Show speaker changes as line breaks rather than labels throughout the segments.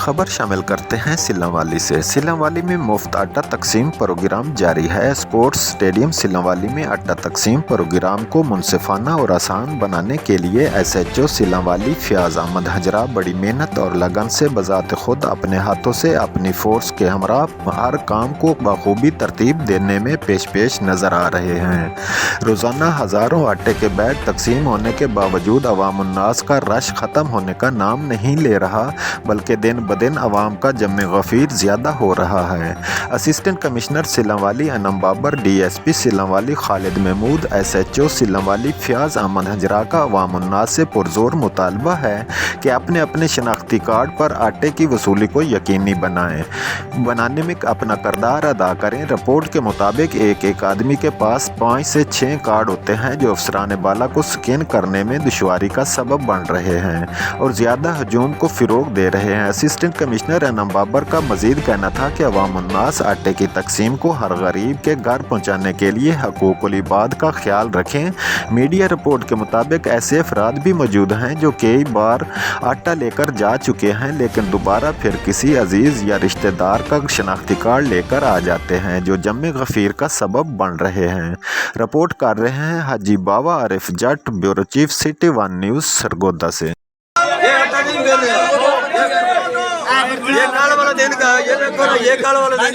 खबर शामिल करते हैं सिल्लांवाली से। सिल्लांवाली में मुफ्त आटा तकसीम प्रोग्राम जारी है। स्पोर्ट्स स्टेडियम सिल्लांवाली में आटा तकसीम प्रोग्राम को मुनसिफाना और आसान बनाने के लिए SHO सिल्लांवाली फयाज अहमद हजरा बड़ी मेहनत और लगन से बजात खुद अपने हाथों से अपनी फोर्स के हमरा हर काम को बखूबी तरतीब देने में पेश नज़र आ रहे हैं। रोज़ाना हज़ारों आटे के बैग तकसीम होने के बावजूद अवाम उन्नास का रश ख़त्म होने का नाम नहीं ले रहा, बल्कि दिन ब दिन अवाम का जम गफ़ीर ज़्यादा हो रहा है। Assistant commissioner Sillanwali Anam Babar, DSP Sillanwali Khalid Mahmood, SHO Sillanwali Fayaz Ahmed Hazara का अवाम उन्नास से पुरजोर मुतालबा है कि अपने अपने शनाख्ती कार्ड पर आटे की वसूली को यकीनी बनाने में अपना किरदार अदा करें। रिपोर्ट के मुताबिक एक आदमी के पास 5 से 6 कार्ड होते हैं जो अफसरान बाला को स्कैन करने में दुश्वारी का सबब बन रहे हैं और ज़्यादा हजूम को फ़रोग दे रहे हैं। असिस्टेंट कमिश्नर अनम बाबर का मज़ीद कहना था कि अवाम उन्नास आटे की तकसीम को हर गरीब के घर पहुँचाने के लिए हकूक़ुल इबाद का ख्याल रखें। मीडिया रिपोर्ट के मुताबिक ऐसे अफराद भी मौजूद हैं जो कई बार आटा लेकर जा चुके हैं, लेकिन दोबारा फिर किसी अजीज़ या रिश्तेदार का शनाख्ती कार्ड लेकर आ जाते हैं जो जम गफ़ीर का सबब बन रहे हैं। रिपोर्ट कर रहे हैं Haji Bawa Arif Jatt, bureau chief, City 1 news, Sargodha से।
ये काल वाला दिन का ये देखो ना, ये काल वाला दिन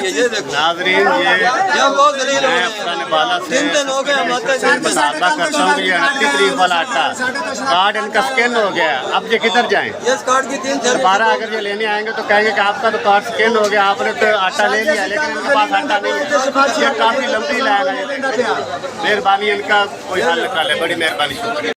ये देखो नाज़रीन, ये बहुत दलील है। तीन दिन हो गए हम
करता हूँ। ये 29 तारीख वाला आटा कार्ड इनका स्कैन हो गया, अब ये किधर जाएं?
ये कार्ड की 3
दोबारा अगर ये लेने आएंगे तो कहेंगे कि आपका तो कार्ड स्कैन हो गया, आपने तो आटा ले लिया, लेकिन इनके पास आटा नहीं है। ये काफ़ी लंबी लाइन है। मेहरबानी इनका कोई हल निकाले, बड़ी मेहरबानी, शुक्रिया।